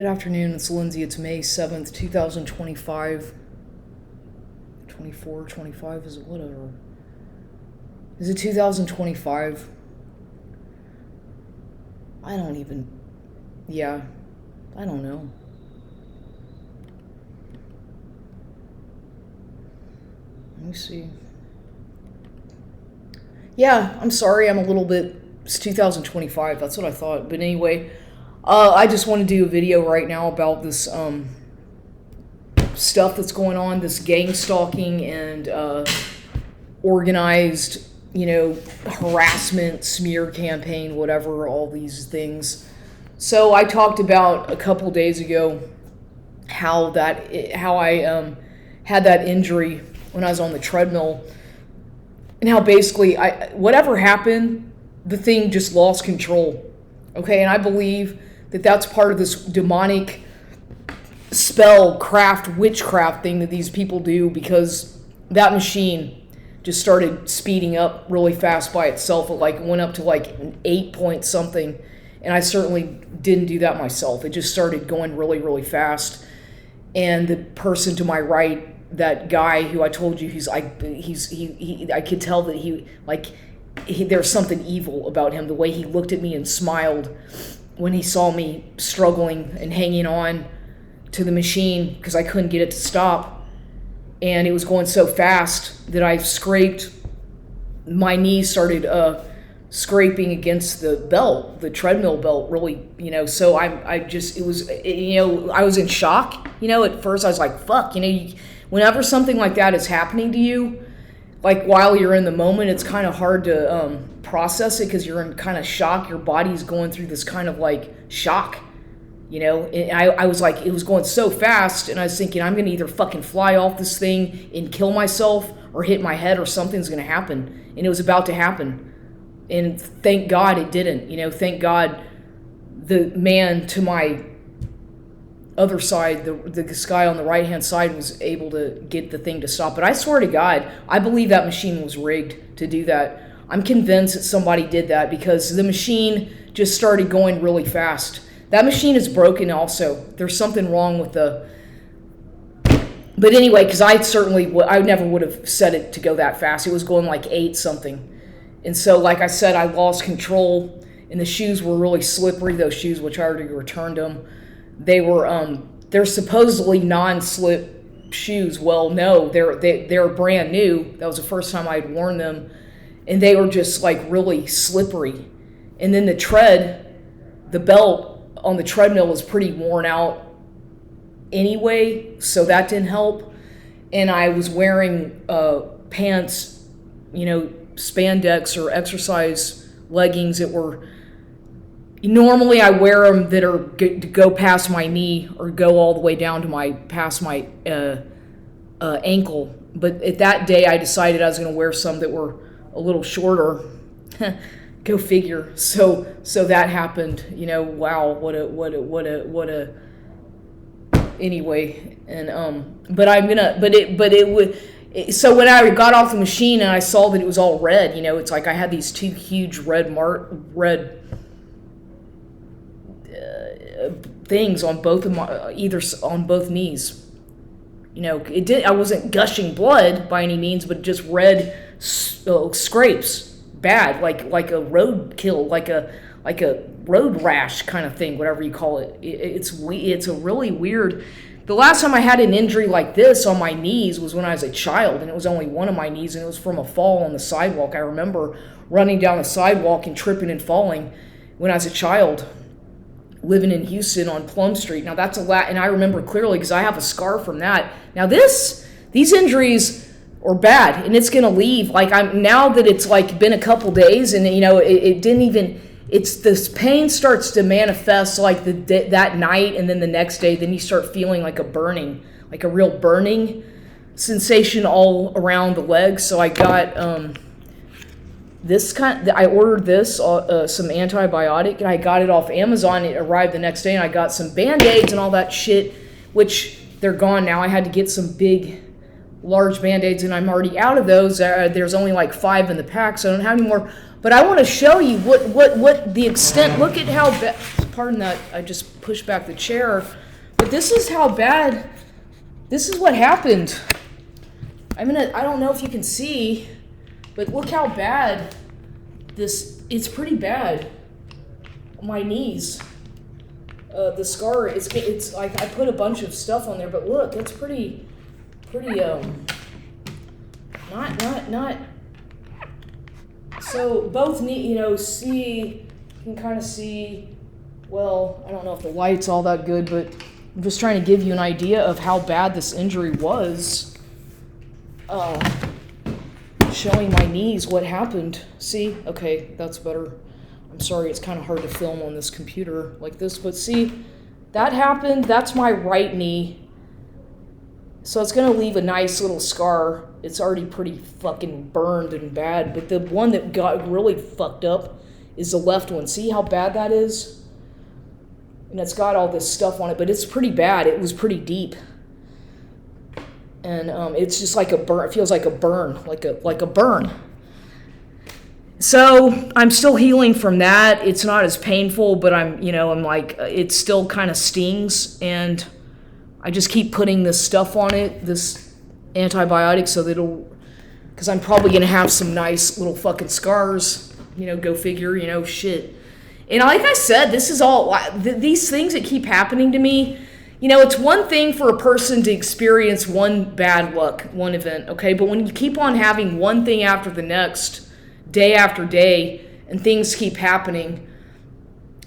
Good afternoon, it's Lindsay. It's May 7th, 2025. 24, 25, is it whatever? Is it 2025? I don't even. Yeah, I don't know. Let me see. Yeah, I'm sorry, I'm a little bit. It's 2025, that's what I thought. But anyway, I just want to do a video right now about this stuff that's going on, this gang stalking and organized, harassment, smear campaign, whatever, all these things. So I talked about a couple days ago how I had that injury when I was on the treadmill, and how basically whatever happened, the thing just lost control. Okay, and I believe that that's part of this demonic witchcraft thing that these people do, because that machine just started speeding up really fast by itself. It went up to an 8 point something, and I certainly didn't do that myself. It just started going really, really fast. And the person to my right, that guy who I told you, I could tell that there's something evil about him. The way he looked at me and smiled when he saw me struggling and hanging on to the machine because I couldn't get it to stop. And it was going so fast that I scraped, my knee started scraping against the treadmill belt, really, so I was in shock. At first I was like, fuck, whenever something like that is happening to you, while you're in the moment, it's kind of hard to process it because you're in kind of shock. Your body's going through this kind of shock, And I was it was going so fast, and I was thinking, I'm going to either fucking fly off this thing and kill myself or hit my head, or something's going to happen. And it was about to happen. And thank God it didn't. Thank God the man to my other side, this guy on the right-hand side, was able to get the thing to stop. But I swear to God, I believe that machine was rigged to do that. I'm convinced that somebody did that because the machine just started going really fast. That machine is broken also. There's something wrong with the... But anyway, because I never would have set it to go that fast. It was going 8 something. And so, like I said, I lost control, and the shoes were really slippery, those shoes, which I already returned them. They're supposedly non-slip shoes. Well, no, they're brand new. That was the first time I'd worn them, and they were just really slippery. And then the belt on the treadmill was pretty worn out anyway, so that didn't help. And I was wearing pants, spandex or exercise leggings that were... Normally I wear them that are to go past my knee or go all the way down to past my ankle. But at that day I decided I was going to wear some that were a little shorter. Go figure. So that happened. Wow, what a anyway. And but it would. So when I got off the machine and I saw that it was all red, it's I had these 2 huge red things on both of on both knees. I wasn't gushing blood by any means, but just red scrapes, bad, like a roadkill, like a road rash kind of thing, whatever you call it. It's a really weird. The last time I had an injury like this on my knees was when I was a child, and it was only one of my knees, and it was from a fall on the sidewalk. I remember running down the sidewalk and tripping and falling when I was a child, living in Houston on Plum Street. Now that's and I remember clearly because I have a scar from that. Now these injuries are bad, and it's gonna leave. Now that it's been a couple days, and it didn't even. It's this pain starts to manifest that night, and then the next day, then you start feeling a burning, a real burning sensation all around the legs. So I got I ordered this, some antibiotic, and I got it off Amazon. It arrived the next day, and I got some Band-Aids and all that shit, which they're gone now. I had to get some big, large Band-Aids, and I'm already out of those. There's only 5 in the pack, so I don't have any more. But I want to show you what the extent. Look at how pardon that, I just pushed back the chair. But this is how bad, this is what happened. I don't know if you can see, but look how bad it's pretty bad. My knees. The scar, it's like I put a bunch of stuff on there, but look, that's pretty, not. So both knee, see, you can kind of see, well, I don't know if the light's all that good, but I'm just trying to give you an idea of how bad this injury was. Showing my knees what happened. See? Okay, that's better. I'm sorry, it's kind of hard to film on this computer like this, but see, that happened. That's my right knee. So it's going to leave a nice little scar. It's already pretty fucking burned and bad, but the one that got really fucked up is the left one. See how bad that is? And it's got all this stuff on it, but it's pretty bad. It was pretty deep. And it's just like a burn. It feels like a burn, like a burn. So I'm still healing from that. It's not as painful, but I'm like, it still kind of stings, and I just keep putting this stuff on it, this antibiotic, so that because I'm probably gonna have some nice little fucking scars. Go figure. Shit. And like I said, this is all these things that keep happening to me. It's one thing for a person to experience one bad luck, one event, okay? But when you keep on having one thing after the next, day after day, and things keep happening,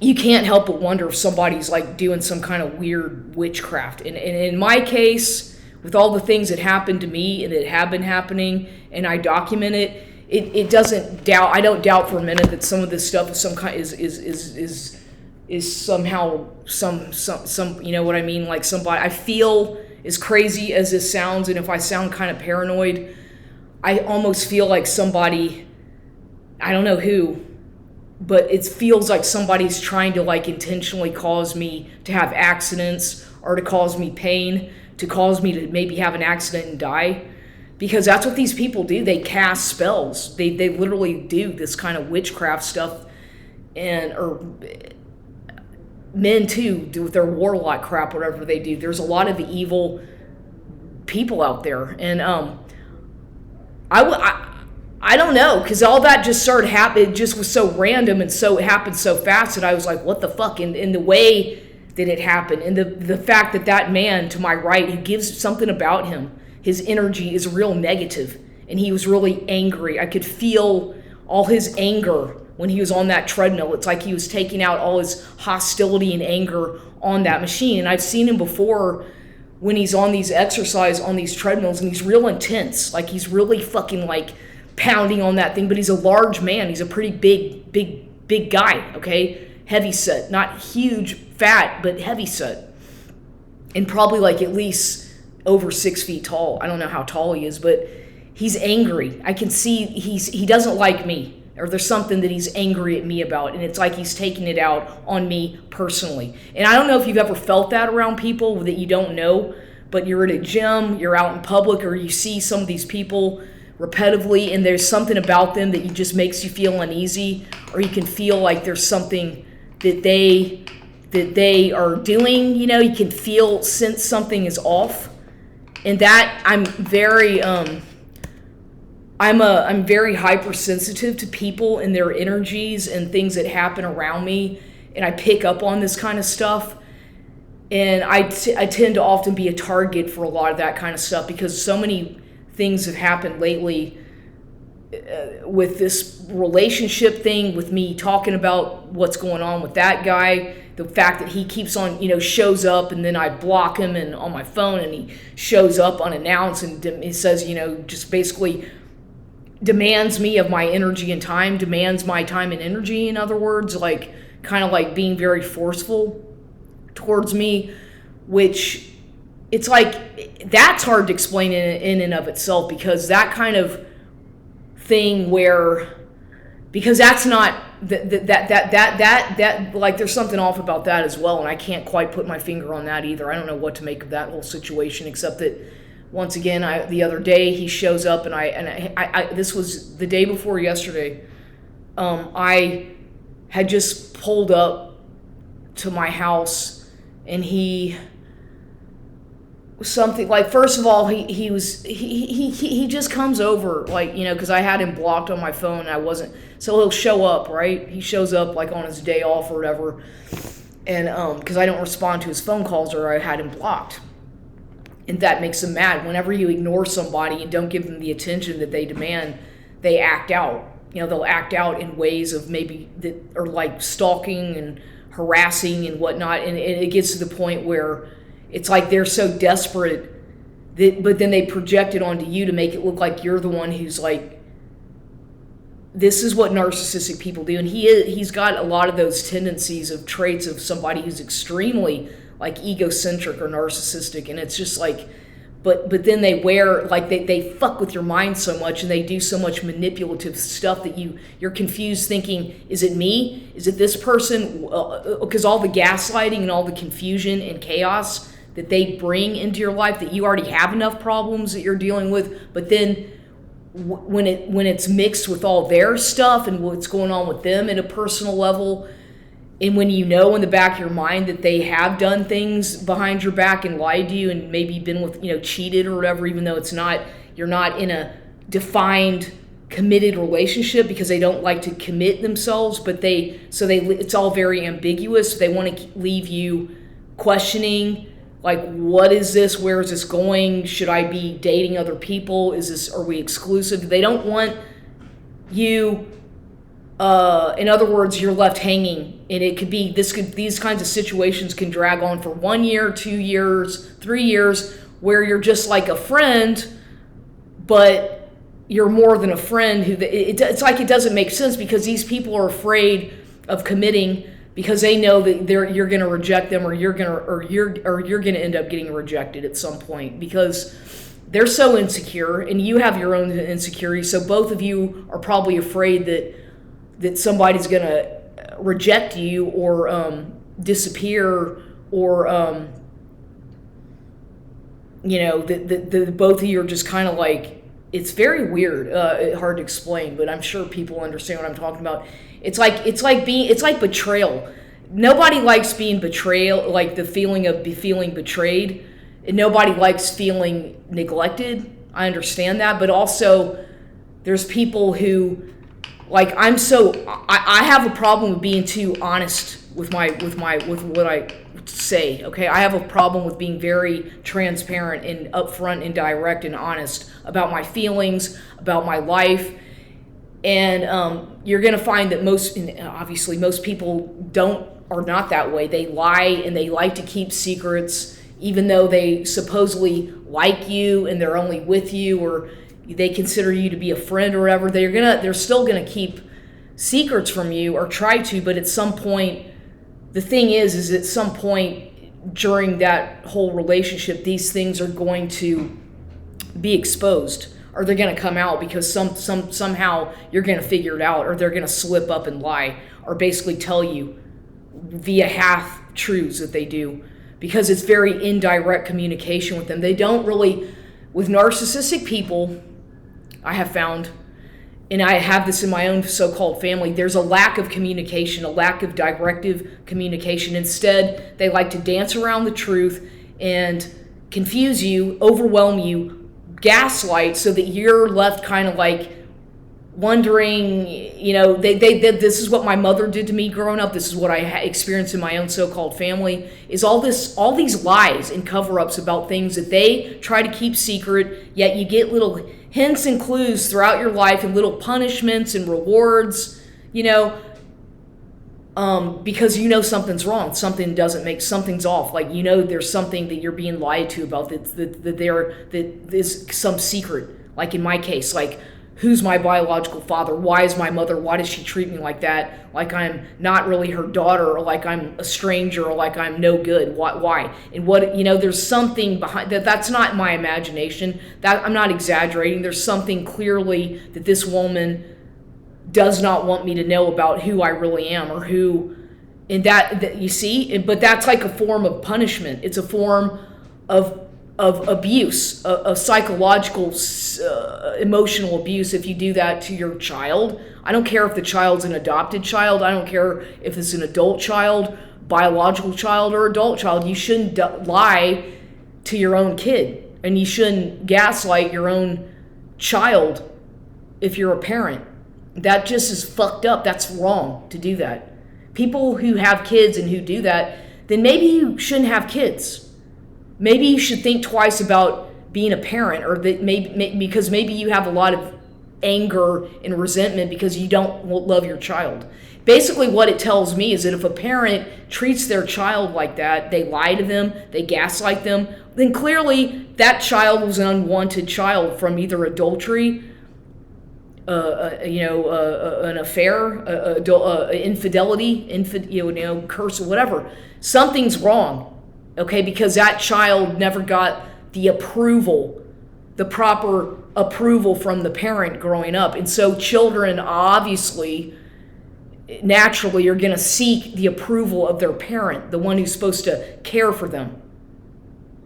you can't help but wonder if somebody's like doing some kind of weird witchcraft. And in my case, with all the things that happened to me and that have been happening, and I document it, it doesn't doubt. I don't doubt for a minute that some of this stuff is some kind is somehow some you know what I mean, like somebody. I feel, as crazy as this sounds, and if I sound kind of paranoid, I almost feel like somebody, I don't know who, but it feels like somebody's trying to like intentionally cause me to have accidents, or to cause me pain, to cause me to maybe have an accident and die. Because that's what these people do. They cast spells. They literally do this kind of witchcraft stuff, or men too do with their warlock crap, whatever they do. There's a lot of evil people out there, and I don't know, because all that just started happening. It just was so random, and so it happened so fast that I was like, what the fuck? And the way that it happened, and the fact that man to my right, who gives something about him, his energy is real negative, and he was really angry. I could feel all his anger when he was on that treadmill. It's like he was taking out all his hostility and anger on that machine. And I've seen him before when he's on these on these treadmills, and he's real intense. Like he's really fucking like pounding on that thing, but he's a large man. He's a pretty big guy, okay? Heavy set, not huge, fat, but heavy set. And probably like at least over 6 feet tall. I don't know how tall he is, but he's angry. I can see he doesn't like me, or there's something that he's angry at me about, and it's like he's taking it out on me personally. And I don't know if you've ever felt that around people that you don't know, but you're at a gym, you're out in public, or you see some of these people repetitively, and there's something about them that just makes you feel uneasy, or you can feel like there's something that they are doing. You can sense something is off. And that I'm very hypersensitive to people and their energies and things that happen around me, and I pick up on this kind of stuff, and I tend to often be a target for a lot of that kind of stuff, because so many things have happened lately with this relationship thing, with me talking about what's going on with that guy. The fact that he keeps on, shows up, and then I block him and on my phone, and he shows up unannounced, and he says, just basically demands me of my energy and time, demands my time and energy, in other words, like kind of like being very forceful towards me, which it's like, that's hard to explain in and of itself, because that kind of thing because that's not, that like there's something off about that as well, and I can't quite put my finger on that either. I don't know what to make of that whole situation, except that once again, the other day he shows up, and I this was the day before yesterday. I had just pulled up to my house, and he something like, first of all, he just comes over, like, because I had him blocked on my phone and I wasn't, so he'll show up, right? He shows up like on his day off or whatever, and because I don't respond to his phone calls or I had him blocked, and that makes him mad. Whenever you ignore somebody and don't give them the attention that they demand, they act out. They'll act out in ways of maybe that are like stalking and harassing and whatnot, and it gets to the point where it's like they're so desperate but then they project it onto you to make it look like you're the one who's like, this is what narcissistic people do. And he's got a lot of those tendencies of traits of somebody who's extremely like egocentric or narcissistic. And it's just like, but then they wear, like they fuck with your mind so much, and they do so much manipulative stuff that you're confused thinking, is it me? Is it this person? Because all the gaslighting and all the confusion and chaos that they bring into your life, that you already have enough problems that you're dealing with, but then when it's mixed with all their stuff and what's going on with them at a personal level, and when in the back of your mind that they have done things behind your back and lied to you and maybe been with, cheated or whatever, even though you're not in a defined committed relationship, because they don't like to commit themselves, but it's all very ambiguous. They want to leave you questioning, like, what is this? Where is this going? Should I be dating other people? Are we exclusive? They don't want you, in other words, you're left hanging. And these kinds of situations can drag on for 1 year, 2 years, 3 years, where you're just like a friend, but you're more than a friend. It's like it doesn't make sense, because these people are afraid of committing, because they know that you're going to reject them, or you're going to end up getting rejected at some point, because they're so insecure and you have your own insecurity. So both of you are probably afraid that somebody's going to reject you or disappear, or that both of you are just kind of like, it's very weird, hard to explain, but I'm sure people understand what I'm talking about. It's like betrayal. Nobody likes being betrayed, like the feeling of feeling betrayed, and nobody likes feeling neglected. I understand that, but also there's people who, like, I have a problem with being too honest with what I say. Okay, I have a problem with being very transparent and upfront and direct and honest about my feelings, about my life. And you're going to find that obviously most people are not that way. They lie and they like to keep secrets, even though they supposedly like you and they're only with you, or they consider you to be a friend or whatever. They're still going to keep secrets from you, or try to. But at some point, the thing is at some point during that whole relationship, these things are going to be exposed, or they're going to come out, because somehow you're going to figure it out, or they're going to slip up and lie, or basically tell you via half-truths that they do, because it's very indirect communication with them. They don't really, with narcissistic people, I have found, and I have this in my own so-called family, there's a lack of communication, a lack of directive communication. Instead, they like to dance around the truth and confuse you, overwhelm you, gaslight, so that you're left kind of like wondering, this is what my mother did to me growing up. This is what I experienced in my own so-called family, is all these lies and cover-ups about things that they try to keep secret, yet you get little hints and clues throughout your life, and little punishments and rewards, because something's wrong, something's off, like there's something that you're being lied to about, that is some secret. Like in my case, like, who's my biological father? Why is my mother? Why does she treat me like that? Like I'm not really her daughter, or like I'm a stranger, or like I'm no good. Why? And what, there's something behind that. That's not my imagination. That I'm not exaggerating. There's something clearly that this woman does not want me to know about who I really am, or who, and that you see, but that's like a form of punishment. It's a form of abuse, of psychological, emotional abuse, if you do that to your child. I don't care if the child's an adopted child. I don't care if it's an adult child. biological child or adult child, you shouldn't lie to your own kid, and you shouldn't gaslight your own child if you're a parent. That just is fucked up. That's wrong to do that. People who have kids and who do that, then maybe you shouldn't have kids. Maybe you should think twice about being a parent, or that because maybe you have a lot of anger and resentment because you don't love your child. Basically, what it tells me is that if a parent treats their child like that, they lie to them, they gaslight them, then clearly that child was an unwanted child from either adultery, an affair, infidelity, curse, or whatever. Something's wrong, okay? Because that child never got the proper approval from the parent growing up. And so children obviously, naturally, are going to seek the approval of their parent, the one who's supposed to care for them.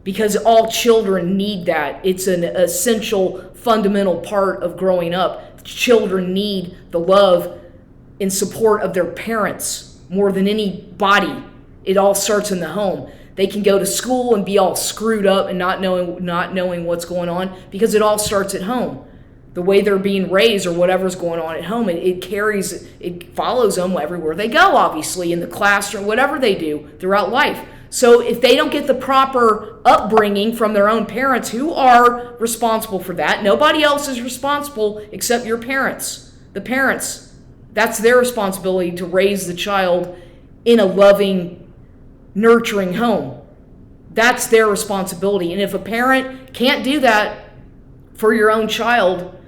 Because all children need that. It's an essential, fundamental part of growing up. Children need the love and support of their parents more than anybody. It all starts in the home. They can go to school and be all screwed up and not knowing what's going on because it all starts at home. The way they're being raised or whatever's going on at home, it follows them everywhere they go, obviously, in the classroom, whatever they do throughout life. So if they don't get the proper upbringing from their own parents, who are responsible for that? Nobody else is responsible except your parents. The parents, that's their responsibility to raise the child in a loving, nurturing home. That's their responsibility. And if a parent can't do that for your own child,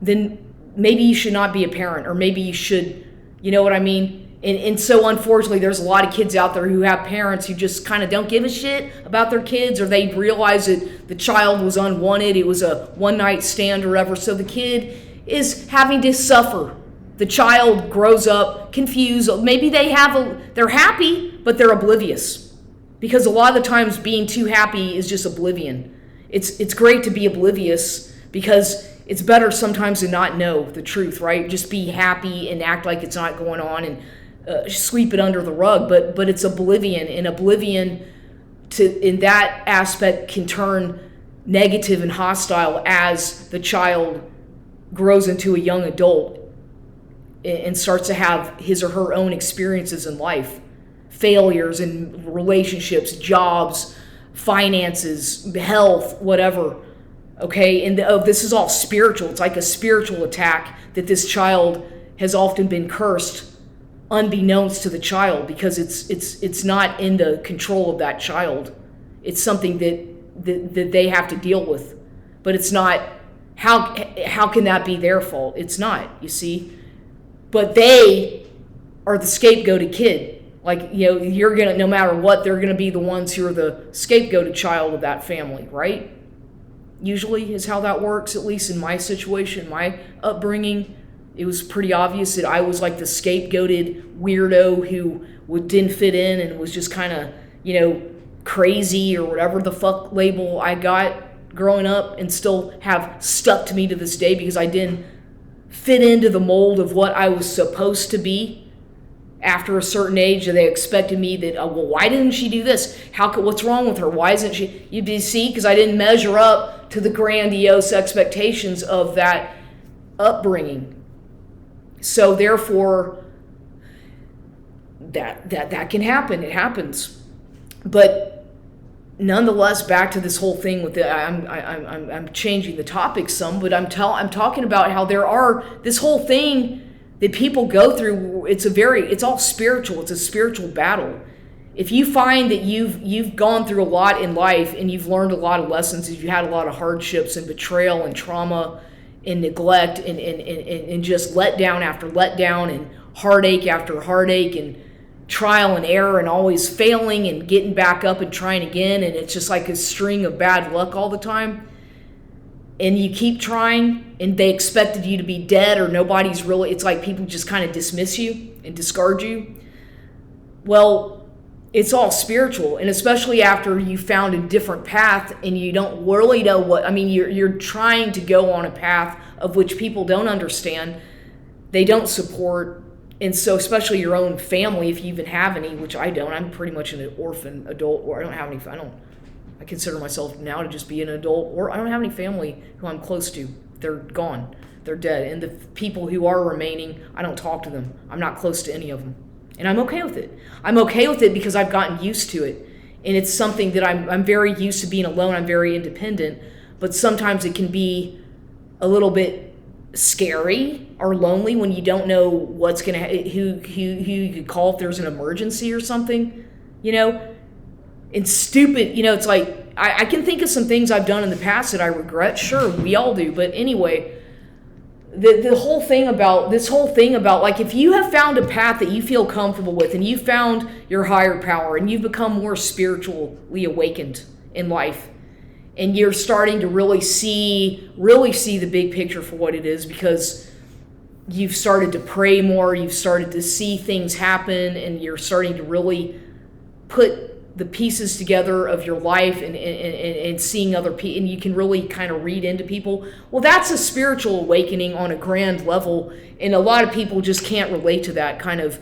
then maybe you should not be a parent, or maybe you should, you know what I mean? And so unfortunately, there's a lot of kids out there who have parents who just kind of don't give a shit about their kids, or they realize that the child was unwanted, it was a one-night stand or whatever, so the kid is having to suffer. The child grows up confused. Maybe they're happy, but they're oblivious. Because a lot of the times being too happy is just oblivion. It's great to be oblivious because it's better sometimes to not know the truth, right? Just be happy and act like it's not going on and sweep it under the rug. But it's oblivion, and oblivion in that aspect can turn negative and hostile as the child grows into a young adult and starts to have his or her own experiences in life, failures in relationships, jobs, finances, health, whatever. Okay, and this is all spiritual. It's like a spiritual attack that this child has often been cursed, unbeknownst to the child, because it's not in the control of that child. It's something that they have to deal with, but it's not. How can that be their fault? It's not. You see. But they are the scapegoated kid. Like, you're going to, no matter what, they're going to be the ones who are the scapegoated child of that family, right? Usually is how that works, at least in my situation, my upbringing. It was pretty obvious that I was like the scapegoated weirdo who didn't fit in and was just kind of, crazy or whatever the fuck label I got growing up, and still have stuck to me to this day because I didn't fit into the mold of what I was supposed to be after a certain age. They expected me that, why didn't she do this? What's wrong with her? Why isn't she? You see, because I didn't measure up to the grandiose expectations of that upbringing. So therefore, that can happen. It happens. But nonetheless, back to this whole thing with I'm changing the topic some, but I'm talking about how there are this whole thing that people go through. It's all spiritual. It's a spiritual battle. If you find that you've gone through a lot in life and you've learned a lot of lessons, you've had a lot of hardships and betrayal and trauma and neglect and just letdown after letdown and heartache after heartache and trial and error and always failing and getting back up and trying again, and it's just like a string of bad luck all the time, and you keep trying and they expected you to be dead or nobody's really, it's like people just kind of dismiss you and discard you. Well, it's all spiritual, and especially after you found a different path and you don't really know you're trying to go on a path of which people don't understand, they don't support, And so, especially your own family, if you even have any, which I don't. I'm pretty much an orphan adult, or I don't have any. I consider myself now to just be an adult, or I don't have any family who I'm close to. They're gone. They're dead. And the people who are remaining, I don't talk to them. I'm not close to any of them. And I'm okay with it. I'm okay with it because I've gotten used to it. And it's something that I'm very used to being alone. I'm very independent. But sometimes it can be a little bit scary or lonely when you don't know what's going to, who you could call if there's an emergency or something, and stupid, it's like, I can think of some things I've done in the past that I regret. Sure, we all do. But anyway, the whole thing about like, if you have found a path that you feel comfortable with and you found your higher power and you've become more spiritually awakened in life, and you're starting to really see the big picture for what it is, because you've started to pray more, you've started to see things happen, and you're starting to really put the pieces together of your life and seeing other people, and you can really kind of read into people. Well, that's a spiritual awakening on a grand level, and a lot of people just can't relate to that kind of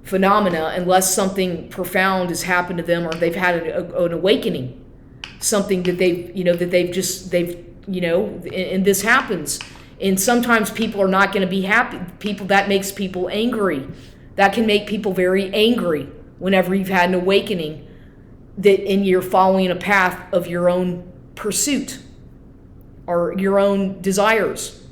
phenomena unless something profound has happened to them, or they've had an awakening. Something that and this happens. And sometimes people are not going to be happy. That makes people angry. That can make people very angry whenever you've had an awakening and you're following a path of your own pursuit or your own desires.